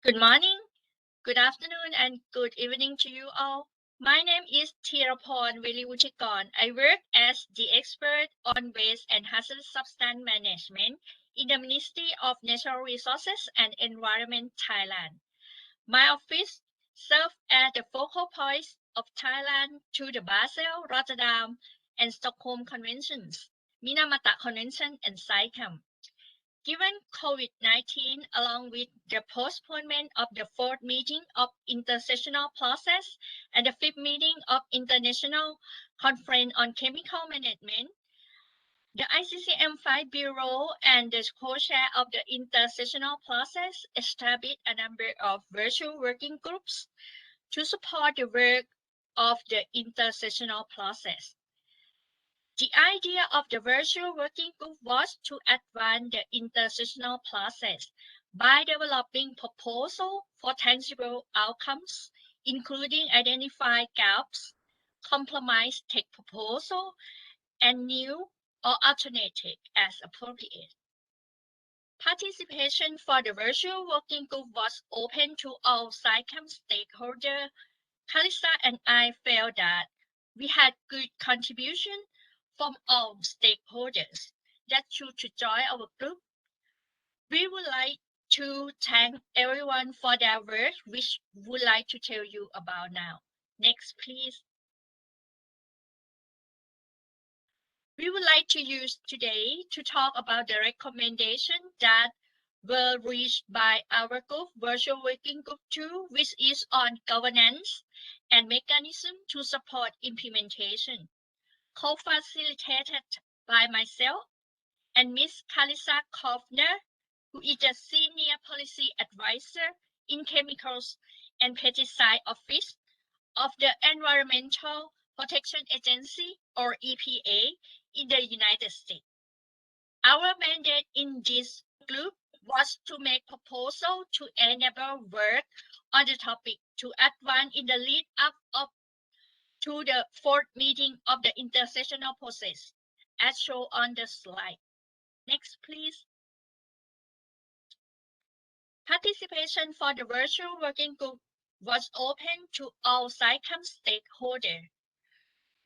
Good morning, good afternoon, and good evening to you all. My name is Thiraporn VWG2. I work as the expert on waste and hazardous substance management in the Ministry of Natural Resources and Environment, Thailand. My office serves as the focal point of Thailand to the Basel, Rotterdam, and Stockholm Conventions, Minamata Convention, and SAICM. Given COVID-19, along with the postponement of the fourth meeting of intersessional process and the fifth meeting of International Conference on Chemical Management, the ICCM 5 Bureau and the co-chair of the intersessional process established a number of virtual working groups to support the work of the intersessional process. The idea of the virtual working group was to advance the intersessional process by developing proposals for tangible outcomes, including identifying gaps, compromise text proposal, and new or alternative as appropriate. Participation for the virtual working group was open to all SAICM stakeholders. Kalisa and I felt that we had good contribution from all stakeholders that chose to join our group. We would like to thank everyone for their work, which we would like to tell you about now. Next, please. We would like to use today to talk about the recommendations that were reached by our group, Virtual Working Group 2, which is on governance and mechanism to support implementation, co-facilitated by myself and Ms. Kalisa Kovner, who is the Senior Policy Advisor in Chemicals and Pesticide Office of the Environmental Protection Agency, or EPA, in the United States. Our mandate in this group was to make proposals to enable work on the topic to advance in the lead up to the fourth meeting of the intersessional process, as shown on the slide. Next, please. Participation for the virtual working group was open to all SAICM stakeholders.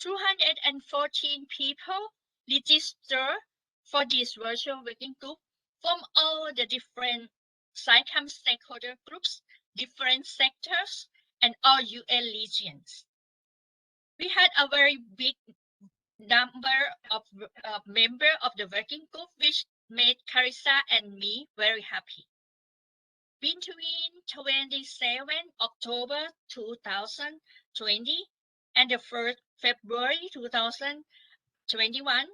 214 people registered for this virtual working group from all the different SAICM stakeholder groups, different sectors, and all UN regions. We had a very big number of members of the working group, which made Carissa and me very happy. Between 27 October 2020 and the 1st February 2021,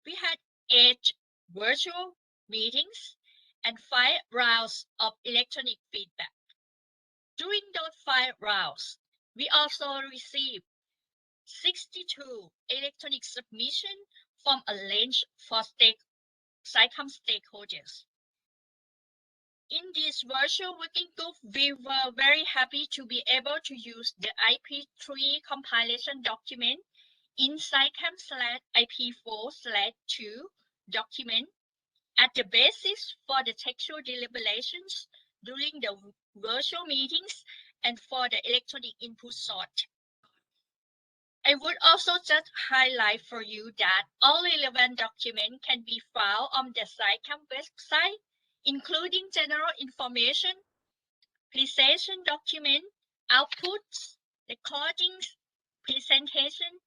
we had 8 virtual meetings and 5 rounds of electronic feedback. During those 5 rounds, we also received 62 electronic submissions from a range for SAICM stakeholders. In this virtual working group, we were very happy to be able to use the IP3 compilation document in SAICM/IP4/2 document as the basis for the textual deliberations during the virtual meetings and for the electronic input sort. I would also just highlight for you that all relevant documents can be found on the SAICM website, including general information, presentation document, outputs, recordings, presentation,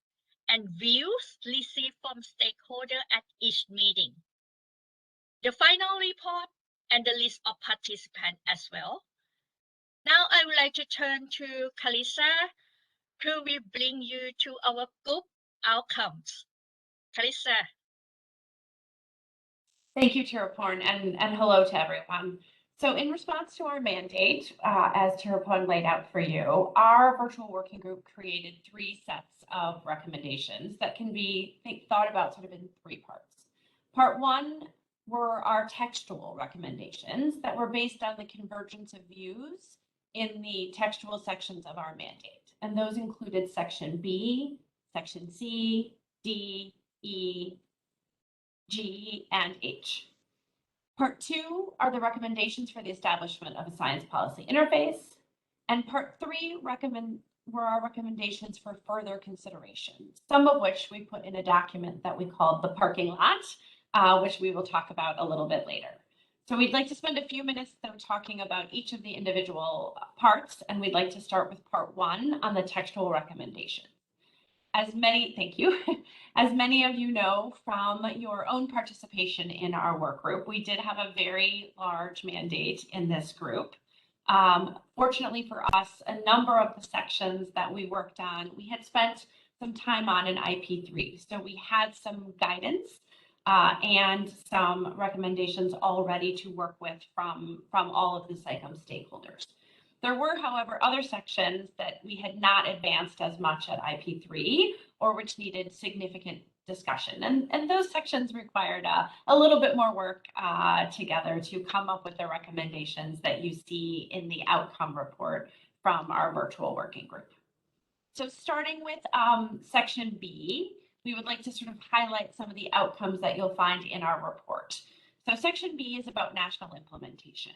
and views received from stakeholders at each meeting. The final report and the list of participants as well. Now I would like to turn to Kalisa, who will bring you to our group outcomes. Kalisa. Thank you, Thiraporn, and hello to everyone. So in response to our mandate, as Thiraporn laid out for you, our virtual working group created 3 sets of recommendations that can be thought about sort of in 3 parts. Part 1 were our textual recommendations that were based on the convergence of views in the textual sections of our mandate. And those included section B, section C, D, E, G, and H. Part 2 are the recommendations for the establishment of a science policy interface. And Part 3 were our recommendations for further consideration, some of which we put in a document that we called the parking lot, which we will talk about a little bit later. So we'd like to spend a few minutes though talking about each of the individual parts, and we'd like to start with part 1 on the textual recommendation. Thank you. As many of you know from your own participation in our work group, we did have a very large mandate in this group. Fortunately for us, a number of the sections that we worked on, we had spent some time on in IP3. So we had some guidance and some recommendations already to work with from all of the SAICM stakeholders. There were, however, other sections that we had not advanced as much at IP3 or which needed significant discussion. And those sections required a little bit more work together to come up with the recommendations that you see in the outcome report from our virtual working group. So starting with section B, we would like to sort of highlight some of the outcomes that you'll find in our report. So section B is about national implementation.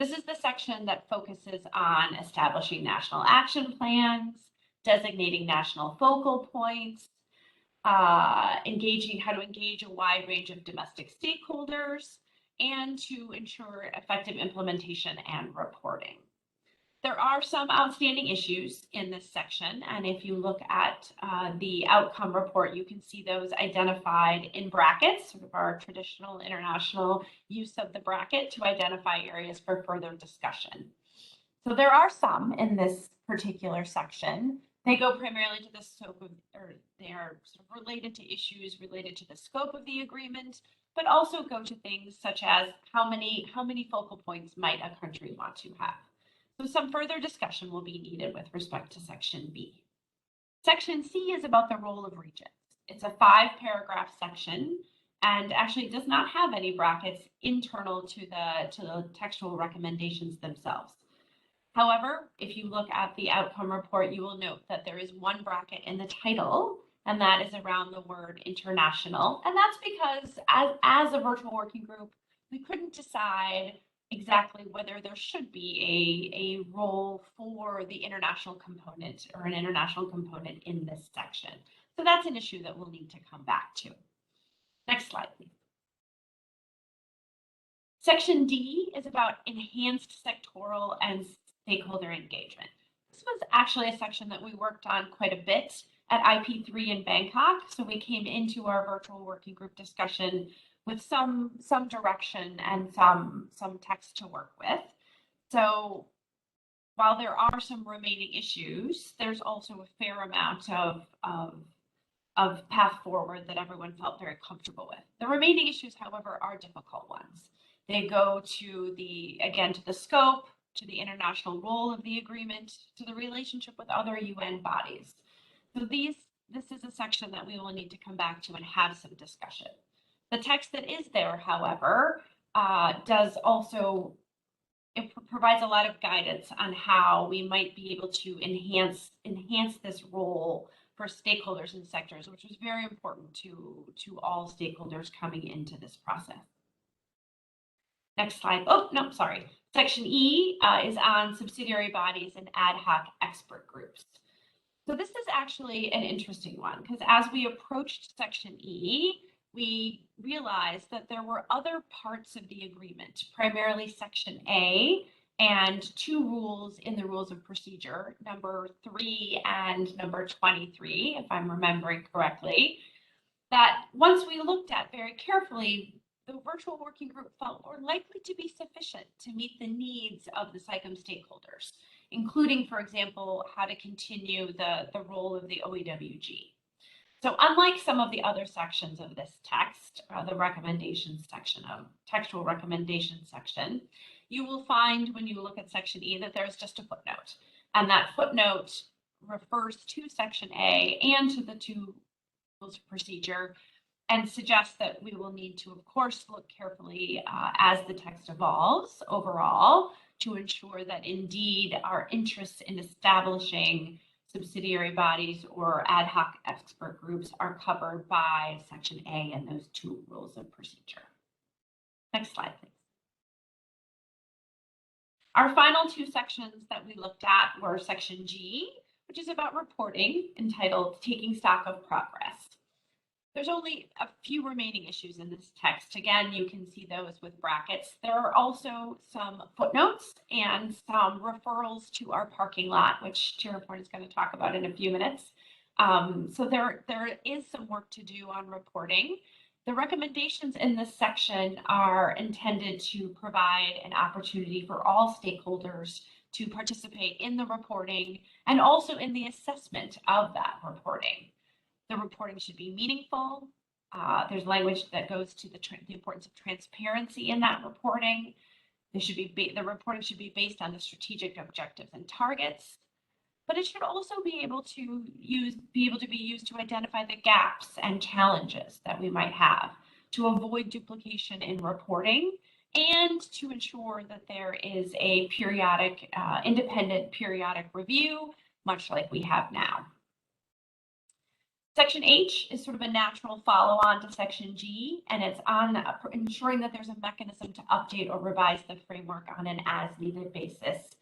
This is the section that focuses on establishing national action plans, designating national focal points, how to engage a wide range of domestic stakeholders, and to ensure effective implementation and reporting. There are some outstanding issues in this section, and if you look at the outcome report, you can see those identified in brackets, sort of our traditional international use of the bracket to identify areas for further discussion. So there are some in this particular section. They go primarily to the scope of, or they are sort of related to issues related to the scope of the agreement, but also go to things such as how many focal points might a country want to have. So some further discussion will be needed with respect to section B. Section C is about the role of regions. It's a 5-paragraph section and actually does not have any brackets internal to the textual recommendations themselves. However, if you look at the outcome report, you will note that there is one bracket in the title, and that is around the word international. And that's because as a virtual working group, we couldn't decide exactly whether there should be a role for the international component or an international component in this section. So that's an issue that we'll need to come back to. Next slide, please. Section D is about enhanced sectoral and stakeholder engagement. This was actually a section that we worked on quite a bit at IP3 in Bangkok. So we came into our virtual working group discussion with some direction and some text to work with. So while there are some remaining issues, there's also a fair amount of path forward that everyone felt very comfortable with. The remaining issues, however, are difficult ones. They go to the scope, to the international role of the agreement, to the relationship with other UN bodies. So this is a section that we will need to come back to and have some discussion. The text that is there, however, it provides a lot of guidance on how we might be able to enhance this role for stakeholders and sectors, which was very important to all stakeholders coming into this process. Next slide. Oh, no, sorry. Section E is on subsidiary bodies and ad hoc expert groups. So this is actually an interesting one because as we approached Section E, we realized that there were other parts of the agreement, primarily Section A and 2 rules in the rules of procedure, number 3 and number 23, if I'm remembering correctly, that once we looked at very carefully, the virtual working group felt were likely to be sufficient to meet the needs of the SAICM stakeholders, including, for example, how to continue the role of the OEWG. So unlike some of the other sections of this text, the recommendations section of textual recommendations section, you will find when you look at section E that there's just a footnote. And that footnote refers to section A and to the 2 rules of procedure and suggests that we will need to, of course, look carefully as the text evolves overall to ensure that indeed our interests in establishing subsidiary bodies or ad hoc expert groups are covered by section A and those 2 rules of procedure. Next slide, please. Our final two sections that we looked at were section G, which is about reporting, entitled Taking Stock of Progress. There's only a few remaining issues in this text. Again, you can see those with brackets. There are also some footnotes and some referrals to our parking lot, which Tirapon is going to talk about in a few minutes. So there is some work to do on reporting. The recommendations in this section are intended to provide an opportunity for all stakeholders to participate in the reporting and also in the assessment of that reporting. The reporting should be meaningful. There's language that goes to the importance of transparency in that reporting. The reporting should be based on the strategic objectives and targets, but it should also be able to be used to identify the gaps and challenges that we might have, to avoid duplication in reporting, and to ensure that there is a periodic, independent periodic review, much like we have now. Section H is sort of a natural follow-on to Section G, and it's on ensuring that there's a mechanism to update or revise the framework on an as-needed basis.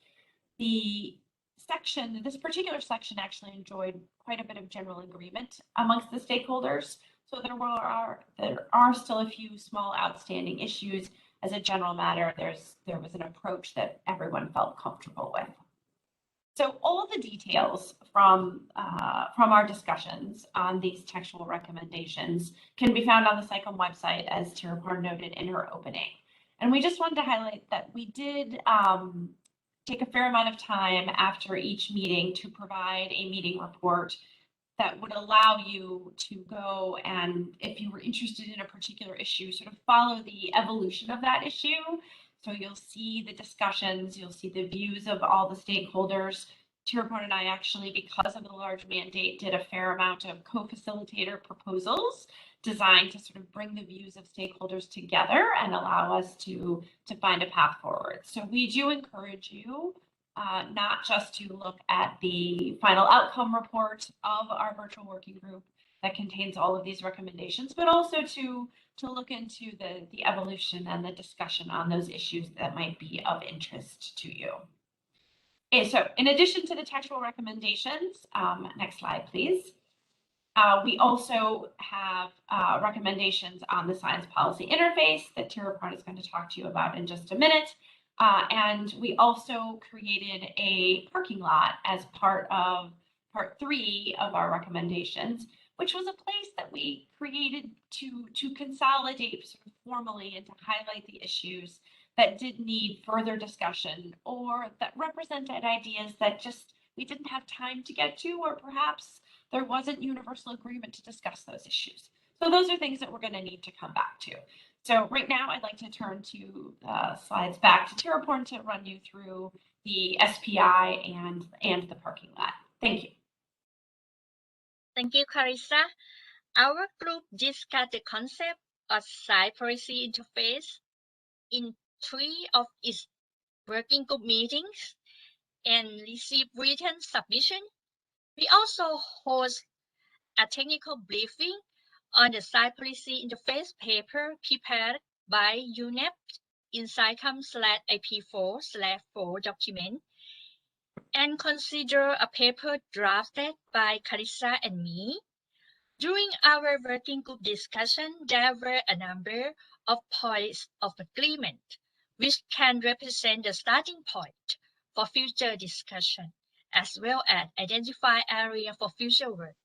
This particular section actually enjoyed quite a bit of general agreement amongst the stakeholders, so there are still a few small outstanding issues. As a general matter, there was an approach that everyone felt comfortable with. So all the details from our discussions on these textual recommendations can be found on the SAICM website, as Tirapon noted in her opening. And we just wanted to highlight that we did take a fair amount of time after each meeting to provide a meeting report that would allow you to go and, if you were interested in a particular issue, sort of follow the evolution of that issue. So you'll see the discussions, you'll see the views of all the stakeholders. Tirapon and I actually, because of the large mandate, did a fair amount of co-facilitator proposals designed to sort of bring the views of stakeholders together and allow us to find a path forward. So we do encourage you not just to look at the final outcome report of our virtual working group that contains all of these recommendations, but also to look into the evolution and the discussion on those issues that might be of interest to you. Okay, so in addition to the textual recommendations, next slide, please. We also have recommendations on the science policy interface that Tirapon is going to talk to you about in just a minute. And we also created a parking lot as part of part 3 of our recommendations, which was a place that we created to consolidate sort of formally and to highlight the issues that did need further discussion, or that represented ideas that just we didn't have time to get to, or perhaps there wasn't universal agreement to discuss those issues. So those are things that we're going to need to come back to. So right now I'd like to turn to slides back to Tirapon to run you through the SPI and the parking lot. Thank you. Thank you, Carissa. Our group discussed the concept of site policy interface in 3 of its working group meetings and received written submission. We also host a technical briefing on the site policy interface paper prepared by UNEP in SAICM/IP4/4 document, and consider a paper drafted by Carissa and me. During our working group discussion, there were a number of points of agreement, which can represent the starting point for future discussion, as well as identify areas for future work.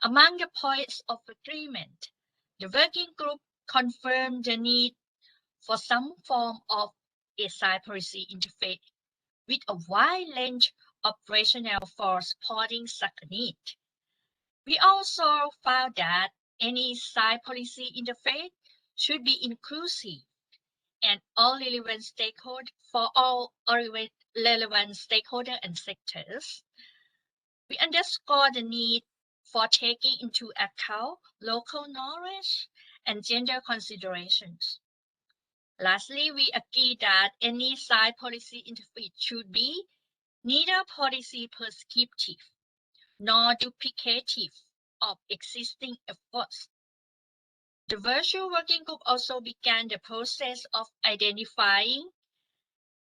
Among the points of agreement, the working group confirmed the need for some form of a site policy interface with a wide range of rationale for supporting such a need. We also found that any site policy interface should be inclusive and all relevant stakeholders and sectors. We underscore the need for taking into account local knowledge and gender considerations. Lastly, we agree that any site policy interface should be neither policy prescriptive nor duplicative of existing efforts. The virtual working group also began the process of identifying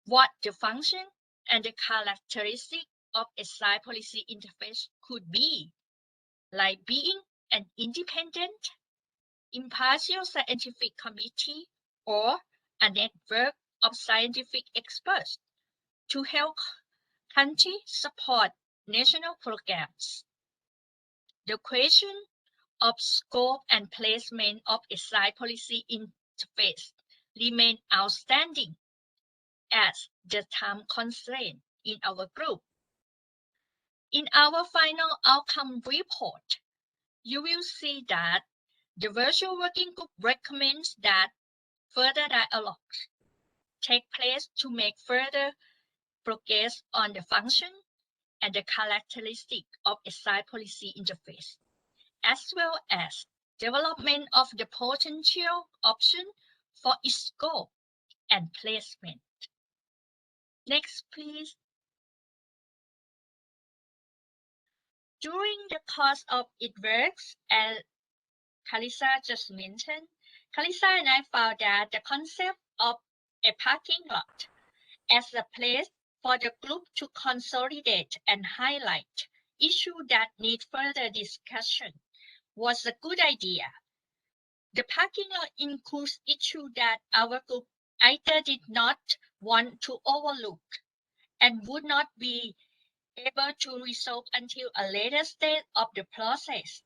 what the function and the characteristic of a SAI policy interface could be, like being an independent, impartial scientific committee or a network of scientific experts to help countries support national programs. The question of scope and placement of a SAI policy interface remain outstanding as the time constraint in our group. In our final outcome report, you will see that the virtual working group recommends that further dialogues take place to make further progress on the function and the characteristic of a SAI policy interface, as well as development of the potential option for its scope and placement. Next, please. During the course of its works, as Kalisa just mentioned, Kalisa and I found that the concept of a parking lot as a place for the group to consolidate and highlight issues that need further discussion was a good idea. The parking lot includes issues that our group either did not want to overlook and would not be able to resolve until a later stage of the process.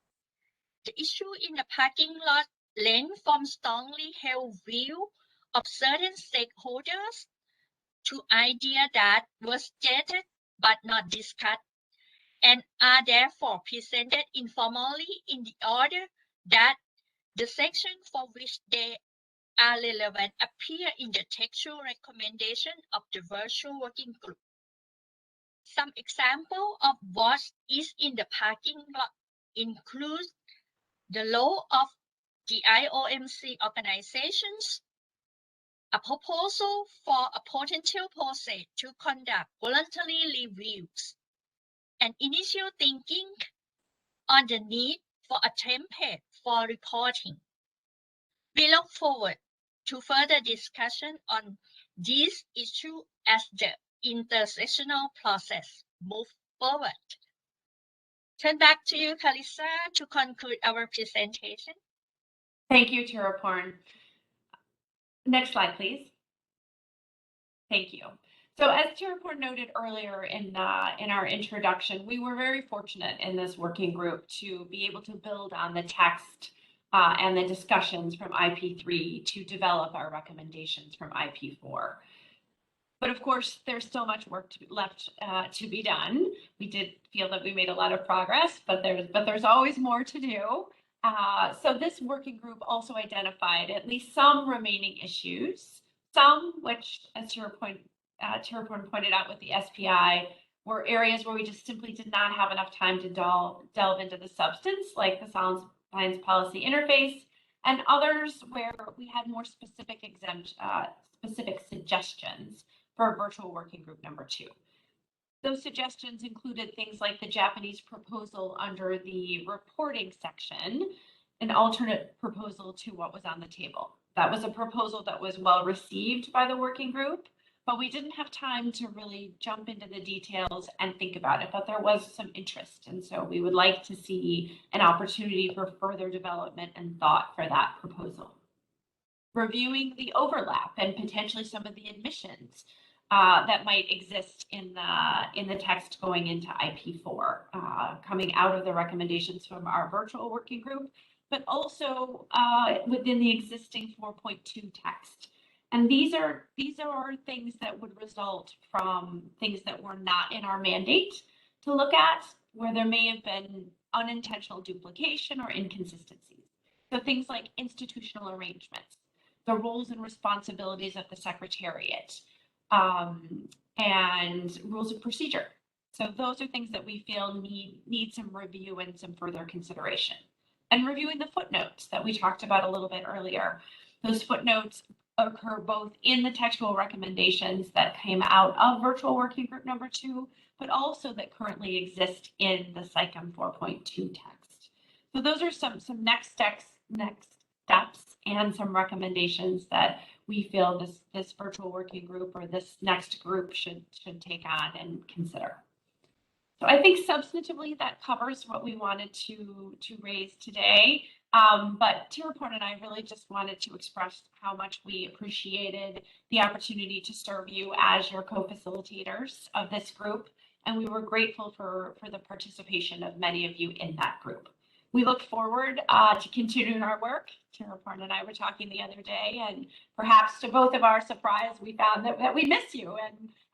The issue in the parking lot length from strongly held view of certain stakeholders to ideas that were stated but not discussed and are therefore presented informally in the order that the section for which they are relevant appear in the textual recommendation of the virtual working group. Some example of what is in the parking lot include the law of the IOMC organizations, a proposal for a potential process to conduct voluntary reviews, and initial thinking on the need for a template for reporting. We look forward to further discussion on these issues as the intersectional process moves forward. Turn back to you, Kalisa, to conclude our presentation. Thank you, Tirupon. Next slide, please. Thank you. So as Tirupon noted earlier in our introduction, we were very fortunate in this working group to be able to build on the text and the discussions from IP3 to develop our recommendations from IP4. But of course, there's still much work left to be done. We did feel that we made a lot of progress, but there's always more to do. So this working group also identified at least some remaining issues, some which, as Tirupon pointed out with the SPI, were areas where we just simply did not have enough time to delve into the substance, like the science policy interface, and others where we had more specific suggestions for virtual working group number 2. Those suggestions included things like the Japanese proposal under the reporting section, an alternate proposal to what was on the table. That was a proposal that was well received by the working group, but we didn't have time to really jump into the details and think about it, but there was some interest. And so we would like to see an opportunity for further development and thought for that proposal. Reviewing the overlap and potentially some of the admissions that might exist in the text going into IP4, coming out of the recommendations from our virtual working group, but also within the existing 4.2 text. And these are things that would result from things that were not in our mandate to look at, where there may have been unintentional duplication or inconsistencies. So things like institutional arrangements, the roles and responsibilities of the Secretariat, and rules of procedure. So those are things that we feel need some review and some further consideration. And reviewing the footnotes that we talked about a little bit earlier. Those footnotes occur both in the textual recommendations that came out of virtual working group number 2, but also that currently exist in the SAICM 4.2 text. So those are some next steps and some recommendations that we feel this virtual working group or this next group should take on and consider. So I think substantively that covers what we wanted to raise today. But Tirapon and I really just wanted to express how much we appreciated the opportunity to serve you as your co-facilitators of this group. And we were grateful for the participation of many of you in that group. We look forward to continuing our work. Tirapon and I were talking the other day, and perhaps to both of our surprise, we found that we miss you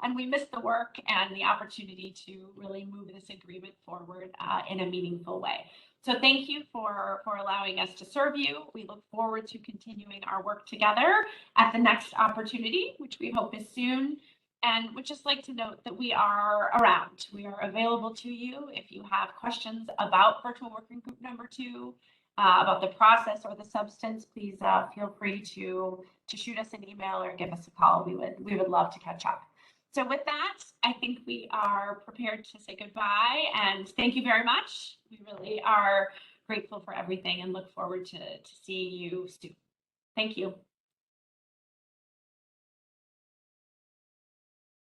and we miss the work and the opportunity to really move this agreement forward in a meaningful way. So thank you for allowing us to serve you. We look forward to continuing our work together at the next opportunity, which we hope is soon. And would just like to note that we are around. We are available to you if you have questions about virtual working group number 2, about the process or the substance. Please feel free to shoot us an email or give us a call. We would love to catch up. So with that, I think we are prepared to say goodbye, and thank you very much. We really are grateful for everything and look forward to seeing you soon. Thank you.